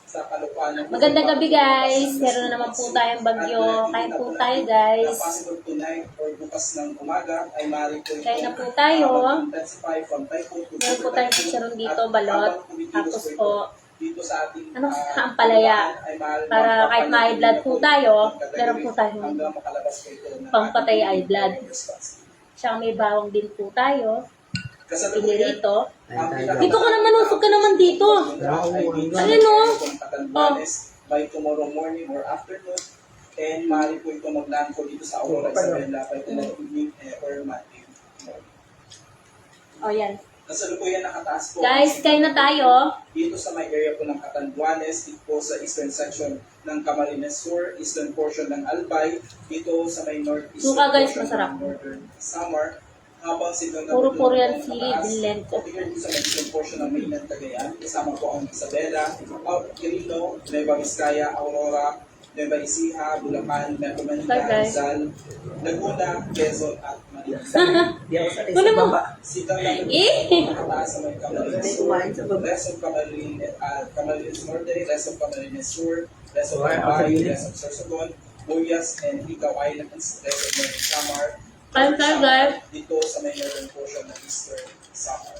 sa Caloocan. Magandang gabi guys. Meron na naman po tayong bagyo. Kain po tayo guys. Possible tonight or bukas ng umaga ay maaari po Kain na po tayo. intensify from typhoon to Meron po tayong chicharon dito, balot. Tapos po, dito sa ating ampalaya. Para kahit may blood po tayo, meron po tayong pampatay eye blood. Siya may bawang din po tayo. Pinirito. Dito ka naman, usog ka naman dito. Ayun o. Oh. By tomorrow morning or afternoon. And maaari po ito mag-landfall dito sa Aurora, Isabela by tomorrow evening or Monday. O yan. Kasalukuyan nakataas po. Guys, kain na tayo. Dito sa may area po ng Catanduanes, dito po sa eastern section ng Camarines Sur, eastern portion ng Albay, dito sa may northeastern Suka guys, portion masarap. ng Northern Samar, habang sigang Puro yan sili, bilento. particularly dito sa may eastern portion ng mainland Cagayan, kasama po ang Isabela, Quirino, Nueva Vizcaya, Aurora, Nueva Ecija, Bulacan, Metro Manila, Rizal, Laguna, Quezon at Manila. Kunin mo. Sigang lang nakataas sa may Camarines Sur, rest of Camarines Norte, rest of Camarines Sur, rest of Albay, rest of Sorsogon, Buyas, and Icao Islands, rest of Northern Samar, Kain tayo guys. dito sa may northern portion ng eastern Samar.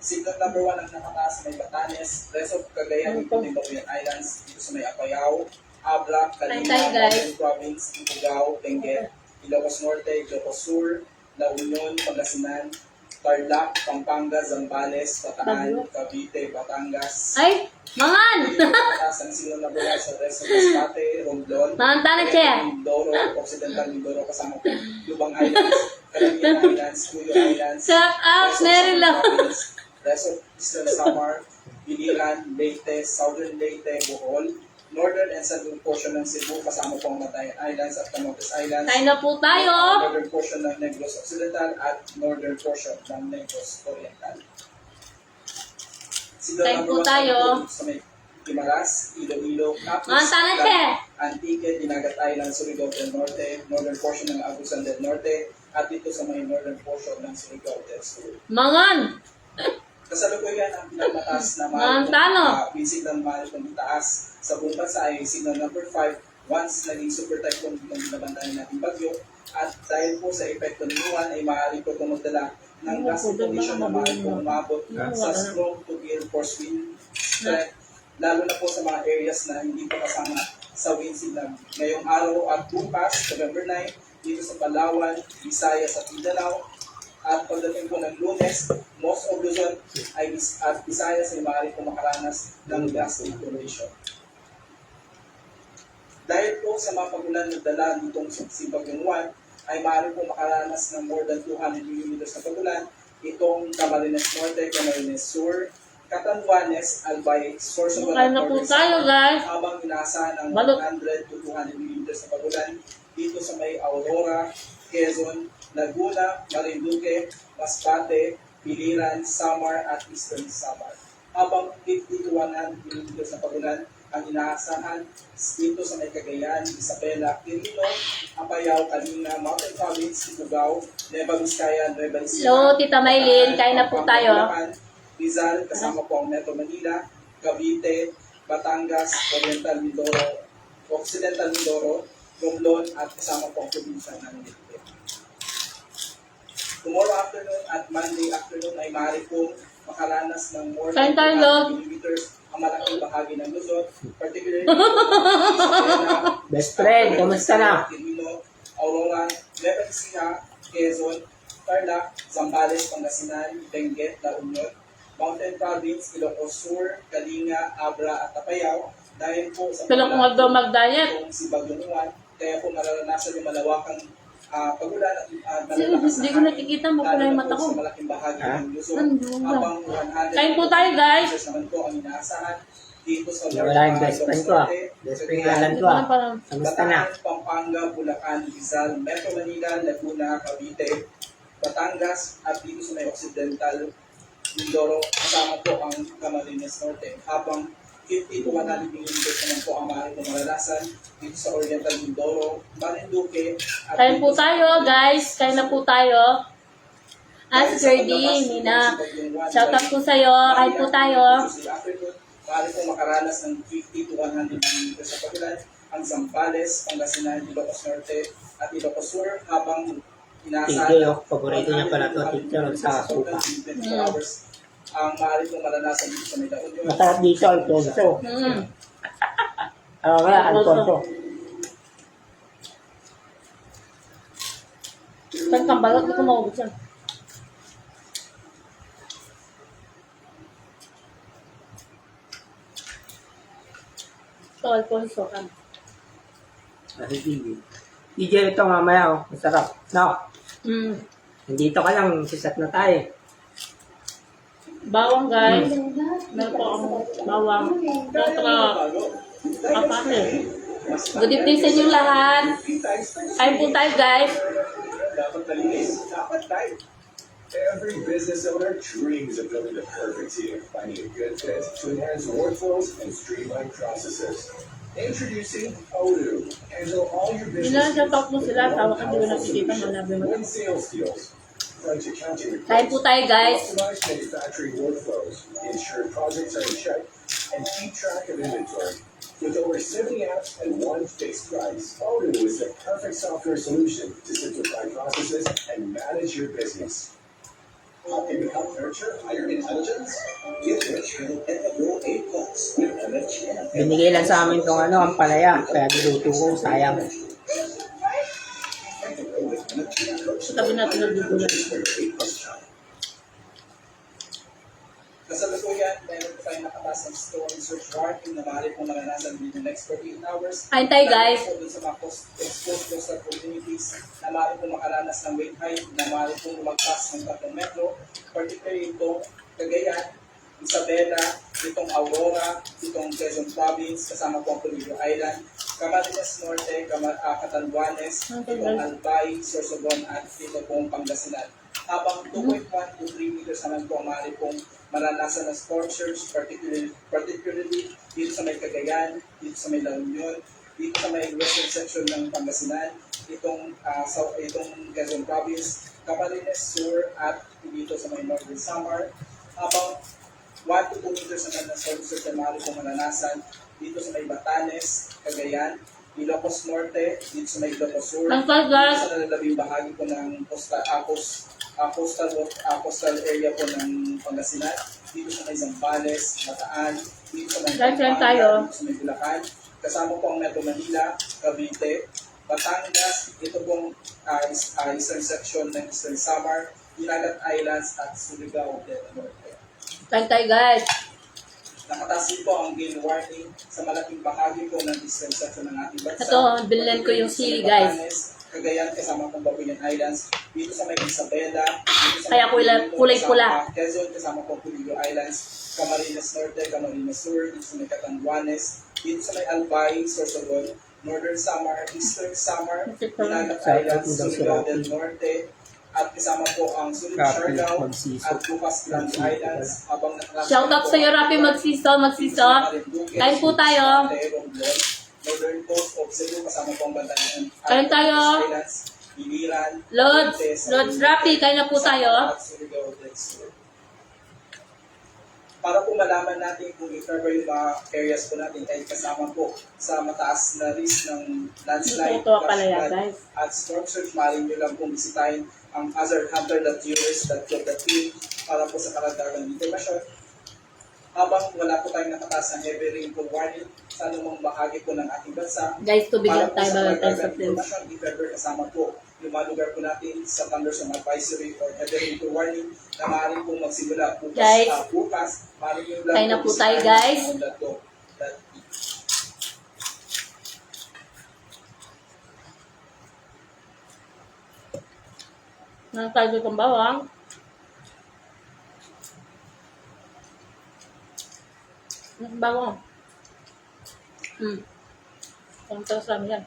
Signal number 1 ang nakataas sa may Batanes, rest of Cagayan, including Babuyan Islands, dito sa may Apayao, Abra, Calima, Mountain Province, Ifugao, Benguet, Ilocos Norte, Ilocos Sur, La Union, Pangasinan, Tarlac, Pampanga, Zambales, Bataan, Cavite, Batangas. Ay, mangan! Nakataas ang signal number 1 sa rest of Masbate, Romblon, Mangan tayo siya. Mindoro, Occidental Mindoro, kasama po Lubang Islands, Caribbean Islands, Cuyo Islands, Shut up, meron lang. rest of Eastern Samar, Biliran, Leyte, Southern Leyte, Bohol, Northern and Central portion ng Cebu, kasama po ang Matayan Islands at Camotes Islands, Kain na po tayo. Northern portion ng Negros Occidental at Northern portion ng Negros Oriental. Kain po tayo. Sa may Guimaras, Iloilo, Capiz, Mangan tayo siya. Antique, Dinagat Island, Surigao del Norte, Northern portion ng Agusan del Norte, at dito sa may Northern portion ng Surigao del Sur. Mangan! Kasalukuyan ang pinagmataas na signal mahal kung taas sa buong bansa ay signal number 5 once naging super typhoon ng binabantayan nating bagyo, at dahil po sa epekto ni Juan ay maaari po itong magdala ng gusty condition na maaari po umabot sa strong to gale force wind strength, lalo na po sa mga areas na hindi pa kasama sa wind signal. Ngayong araw at bukas, November 9, dito sa Palawan, Visayas at Mindanao, at pagdating po ng Lunes, most of Luzon at Visayas ay maaari po makaranas ng gusty condition. Dahil po sa mga pagulan na dala nitong si Bagyong Juan, ay maaari po makaranas ng more than 200 mm na pagulan itong Camarines Norte, Camarines Sur, Catanduanes, Albay, Sorsogon, Kain na po tayo guys. habang inaasahan ng Balot. 100 to 200 mm na pagulan dito sa may Aurora, Quezon, Laguna, Marinduque, Masbate, Biliran, Samar at Eastern Samar. Habang 50 to 100 mm na pagulan ang inaasahan dito sa may Cagayan, Isabela, Quirino, Apayao, Calima, Mountain Province, Ifugao, Nueva Vizcaya, Nueva Ecija. Hello, Tita Maylin. Kain na po tayo. Rizal, kasama po ang Metro Manila, Cavite, Batangas, Oriental Mindoro, Occidental Mindoro, Romblon, at kasama po ang probinsya ng Leyte. Tomorrow afternoon at Monday afternoon ay maaari pong makaranas ng more than 200 millimeters ang malaking bahagi ng Luzon, particularly sa Best friend, kamusta na? Quirino, Aurora, Nueva Ecija, Quezon, Tarlac, Zambales, Pangasinan, Benguet, La Union, Mountain Province, Ilocos Sur, Kalinga, Abra, at Apayao, dahil po sa Pero kung mag-diet. si Bagyong Juan, kaya po nararanasan yung malawakang pagulan at malalakas Hindi ko nakikita mo pala yung mata ko. sa malaking bahagi ng Luzon, habang 100 Kain po tayo guys. naman po ang inaasahan dito sa Wala yung best friend ko ah. Best friend nalan ko ah. Kamusta na? Bataan, Pampanga, Bulacan, Rizal, Metro Manila, Laguna, Cavite, Batangas, at dito sa may Occidental Mindoro, kasama po ang Camarines Norte, habang 50 to 100 mm naman po ang maaari pong malalasan dito sa Oriental Mindoro, Marinduque, at Kain po tayo guys. Kain na po tayo. As Gerdy, Mina. Shout out po sa'yo. Kain po tayo. maaari pong makaranas ng 50 to 100 mm sa pagilan. Ang Zambales, Pangasinan, Ilocos Norte, at Ilocos Sur habang inaasahan Tigil, oh. Paborito niya pala to, teacher, sa suka. 24 hours ang maaari pong maranasan dito sa May La Union. Masarap dito, Alfonso. Oo nga, Alfonso. Saan kang balot? Hindi ko maubos yan. Ito, Alfonso. Kasi Tigil. Tigil ito mamaya, oh. Masarap. No? Nandito ka lang, sisat na tayo. Bawang, guys. Meron po akong bawang. Ito ka. Kapate. Good evening sa inyong lahat. Kain po tayo, guys. Dapat malinis, dapat tayo. Every business owner dreams of building the perfect team, finding a good fit to enhance workflows and streamline processes. Introducing Odoo. Handle all your Hindi na business siya talk mo sila. Tawa ka, di ko nakikita. Malabi mo. win sales deals, crunch accounting Kain po reports, tayo, guys. optimize manufacturing workflows, ensure projects are in check, and keep track of inventory. With over 70 apps and one fixed price, Odoo is the perfect software solution to simplify processes and manage your business. Helping become nurture higher intelligence? Get rich with Evo A+ with MFGM. Binigay lang sa amin tong ano, ang palaya. Kaya niluto ko, sayang. Sa tabi natin nagdugulan. Kasalukuyan, meron tayong nakapasang store and search warranty na maaari pong maranasan within the next 48 hours. Kain tayo, guys. Dun sa mga exposed coastal communities na maaari pong makaranas ng wave height na maaari pong lumagpas ng 3 metro. Particularly itong Cagayan, Isabela, itong Aurora, itong Quezon Province, kasama po ang Pulido Island, Camarines Norte, Catanduanes, itong Albay, Sorsogon, at ito pong Pangasinan. Habang 2.1 to 3 meters naman po ang maaari pong maranasan ng storm surge, particularly dito sa may Cagayan, dito sa may La Union, dito sa may western section ng Pangasinan, itong Quezon Province, Camarines Sur, at dito sa may Northern Samar. Habang 1 to 2 meters naman ng storm surge na maaari pong maranasan dito sa may Batanes, Cagayan, Ilocos Norte, dito sa may Ilocos Sur, Ang guys. sa nalalabing bahagi po ng coastal area po ng Pangasinan, dito sa may Zambales, Bataan, dito sa may Guys, yan tayo. dito sa may Bulacan, kasama po ang Metro Manila, Cavite, Batangas, ito pong eastern section ng Eastern Samar, Dinagat Islands, at Surigao del Norte. Kain tayo, guys. Nakataas din po ang gale warning sa malaking bahagi po ng eastern section ng ating bansa. Ito, bilhin ko yung Dito sa sili, may guys. Batanes, Cagayan, kasama pong Babuyan Islands, dito sa may Isabela, dito sa Kaya may kulay pula. Quezon, kasama pong Pulido Islands, Camarines Norte, Camarines Sur, dito sa may Catanduanes, dito sa may Albay, Sorsogon, Northern Samar, Eastern Samar, Dinagat Islands, Surigao del Norte, at kasama po ang Sulit Siargao at Bukas Grand Islands habang nakakasama Shout out sa iyo, Rapi. Magsiso. Kain po tayo. Northern Coast of Cebu, kasama po ang Bantayan. Kain tayo. Biliran, Lods, Rapi. Kain na po tayo. at Surigao del Sur. Para po malaman natin kung i-cover yung mga areas po natin kahit kasama po sa mataas na risk ng landslide, Ito pala flash yan, flood, guys. at storm surge, maaaring nyo lang pong bisitahin ang hazardhunter.us.gov.p para po sa karagdagang informasyon. Habang wala po tayong nakataas ng heavy rainfall warning sa anumang bahagi po ng ating bansa, Guys, tubig lang para po tayo sa bago tayo sa karagdagang friends. informasyon, i-cover kasama po yung mga lugar po natin sa thunderstorm advisory or heavy rainfall warning na maaaring po magsimula Guys, bukas, maaaring yung kain na po tayo, guys. Nang tayo itong bawang. Bawang. Ang taas lang yan.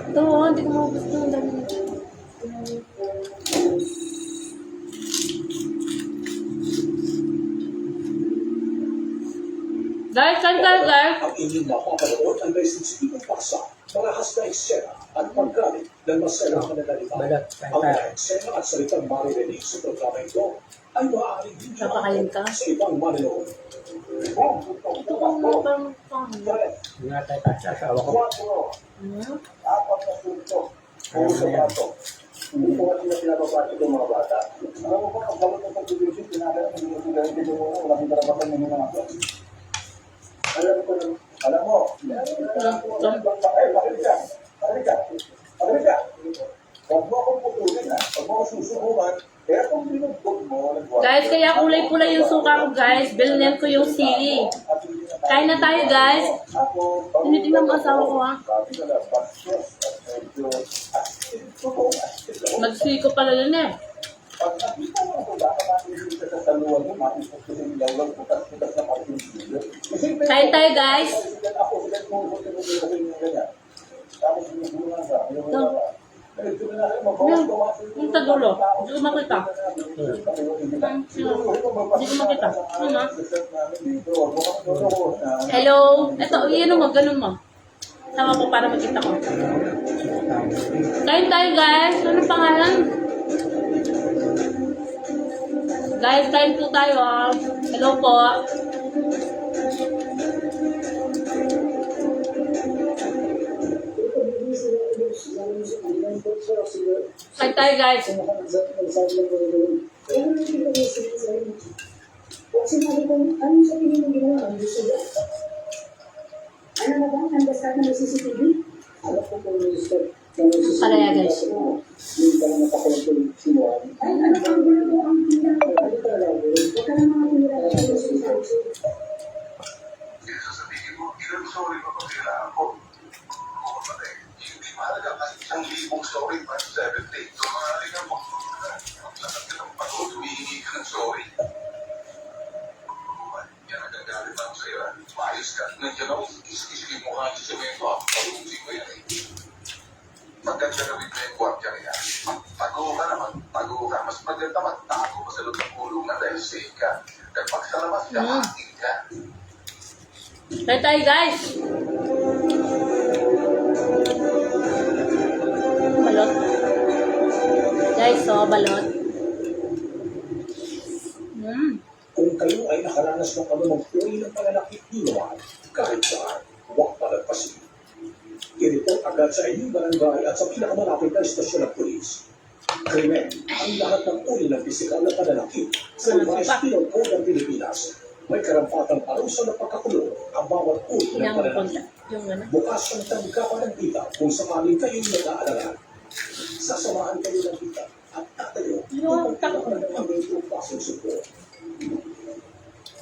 Ito, hindi ko magusto. Ang dami nito. Guys, kain tayo, guys. Ang inyong mapapanood ang message ng paksa, mga hasta eksena at paggamit ng masayang pananalitan. Balot. Ang mga eksena at salitang maririnig sa programa ito ay maaaring hindi Papakain ka? sa ibang maninood. Ito kung parang pangit. Ingatan ka sa asawa ko. Hmm? Ayaw na yan. Hindi ko kasi na pinapapasok yung mga bata. Alam mo ba, ang gamot ng pag-ibig, pinagalan, hindi ko sigarin, hindi ko wala kang karapatan ng mga ako. Alam mo, huwag mo akong putulin ha, huwag mo akong susukuman, kaya kung binugbog mo, Guys, kaya kulay-pula yung suka ko, guys. Bilhin ko yung sili. Kain na tayo, guys. Tinitingnan mo asawa ko, ha? Magsiko pala yun, eh. Pag nakita mo ako, baka makinig ka sa saluan mo, makinig ko sa nilawag, putas-putas na pag-ibig. Kain tayo, guys. Ako, sila mo ko sa yung ganyan. Tapos sinubulan ka, Ito. Yung sa dulo. Hindi ko makita. Hindi ko makita. Ano? Hello. Ito, yun mo, ganun mo. Sama ko para makita ko. Kain tayo, guys. Anong pangalan? Guys, kain po tayo, ah. Hello po. Kain tayo, guys. Ano na ba ang understand ng CCTV? Alam ko kung Palaya, guys. ay ano bang ginagawa ang ginagawa? Huwag ka na mga pinira ng CCTV. Sasabihin mo, ilang story pa pagkila ako. Oo, pati. Hindi mahalaga kahit 1,000 story pa 70. So, mahalaga mo. Sasabi ka ng pagod, humihingi ka ng story. Yan ang gagalit ako sa'yo. Maayos ka. Nandiyan ako, kis-kis yung mukha niyo sa mento. Pag-uusig ko yan eh. Maganda gawin mo yung kwartya niya. Tago ka naman, tago ka. Mas maganda magtago ka sa loob ng kulungan dahil safe ka. Kapag sa labas ka, hating ka. Kain tayo, guys. Balot. Guys, so, balot. Kung kayo ay nakaranas ng anumang uri ng pananakit ninuan, kahit saan, huwag palagpasin. I-report agad sa inyong barangay at sa pinakamalapit na istasyon ng pulis. Krimen ang lahat ng uri ng pisikal na pananakit sa Revised Penal Code ng Pilipinas. May karampatang parusa ng pagkakulong ang bawat uri ng pananakit. Yung ano. Bukas ang tanggapan ng kita kung sakaling kayong nag-aalala. Sasamahan kayo ng kita at tatayo Yung upang ng pagkakulong pasong suko.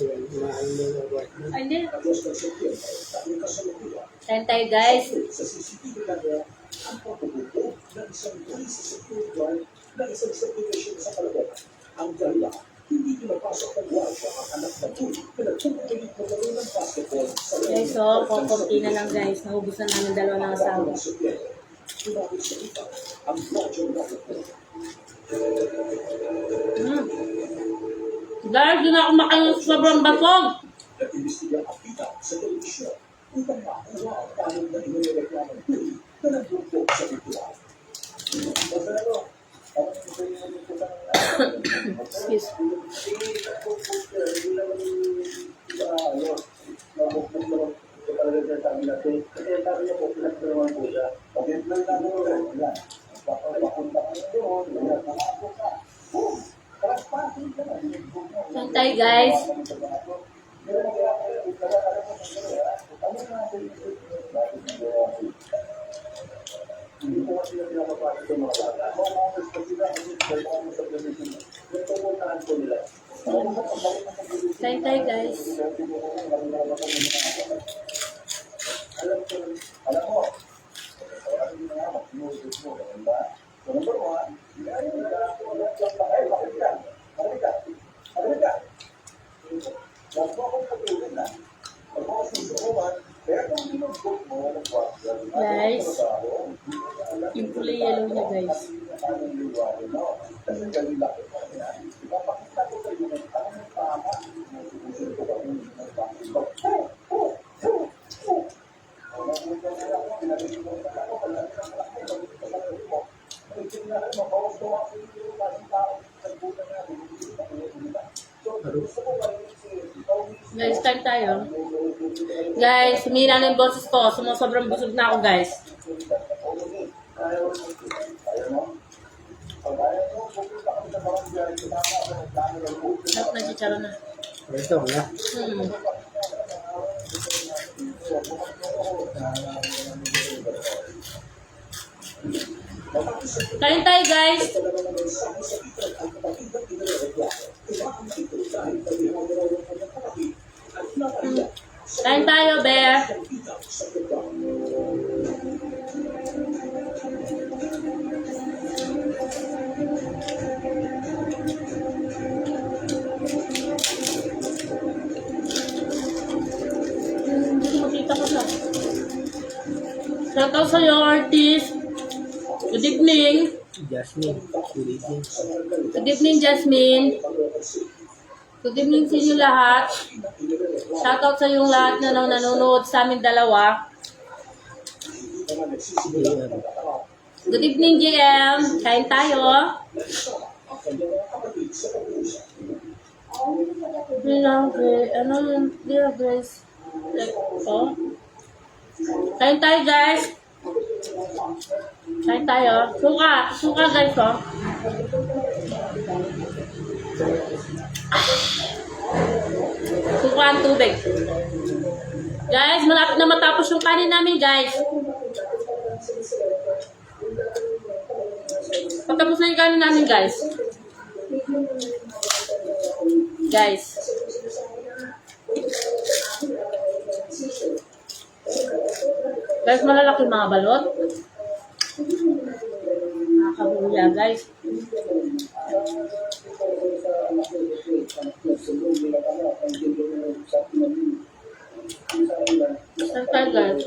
Mahal mo na work mo. Ay, hindi. Tapos ng September, tayo kasalukuyan. Kain tayo, guys. Sa CCTV camera, ang pagbubuo ng isang pulis sa security guard ng isang subdivision sa Caloocan. Ang dahilan, hindi pinapasok ng guardia ang anak na tuloy na nagpupulit mo laro ng basketball sa Guys, so, kukunti na lang, guys. Naubusan namin dalawa ng asawa. Tumawag sa iba ang project na ito. Guys, di na ako makain sobrang basog. Nag-imbestiga ang kita sa telebisyon upang makuha ang tanong na inireklamo ng tuloy na nagbubuo sa ritual. Excuse me. Kain tayo, guys. Kain tayo, guys. Guys, yung kulay yellow niya, guys. Guys, start tayo. Guys, humina na yung boses ko. Sumusobrang busog na ako, guys. Sarap na chicharo na. Ito, na. Kain tayo, guys. Kain tayo, Bear. Makita ko siya. Shout out sa'yo, artist. Good evening. Jasmine. Good evening. Good evening, Jasmine. Good evening sa inyo lahat. Shout out sa yung lahat na nanonood sa amin dalawa. Good evening, JM. Kain tayo. Ano yung dear Grace? Oh. Kain tayo, guys. Kain tayo. Suka. Suka, guys, oh. Suka ang tubig. Guys, malapit na matapos yung kanin namin, guys. Patapos na yung kanin namin, guys. Guys. Guys, malalaki mga balot. Nakakabuya, guys. Santay, guys.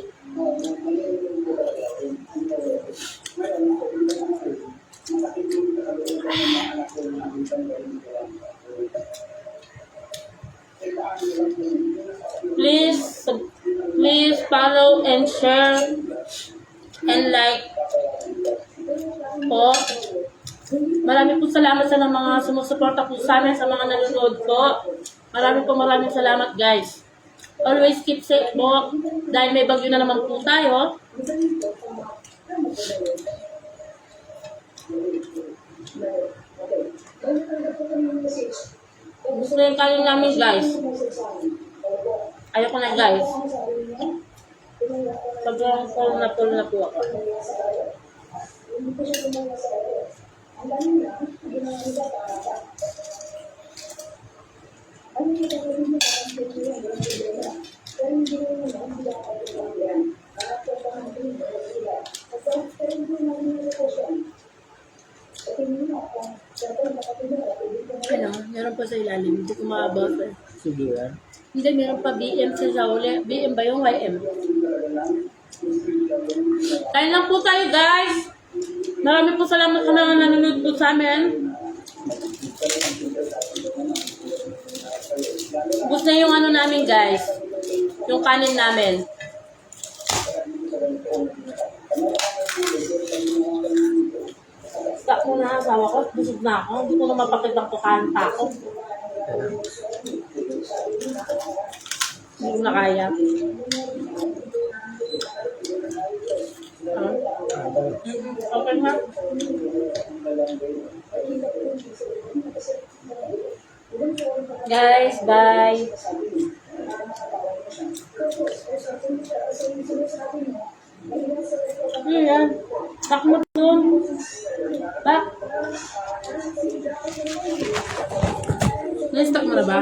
Please follow and share and like po. Maraming po salamat sa mga sumusuporta po sa amin, sa mga nanonood po. Maraming salamat, guys. Always keep safe po dahil may bagyo na naman po tayo. Gusto na yung kanin namin, guys. Ayoko na, guys. Sobrang full na po ako. Ano, meron pa sa ilalim. Hindi ko makabot eh. Sige, yan. Hindi, meron pa BM sa uli. BM ba yung YM? Kain lang po tayo, guys. Marami po salamat sa mga nanonood po sa amin. Ubus na yung ano namin, guys. Yung kanin namin. Stop muna ang asawa ko. Busog na ako. Hindi ko na mapakitang kukain pa ako. Hindi ko na kaya. Okay na. Guys, bye. Ayan. Tak mo dun. Bak. Na-stuck mo na ba?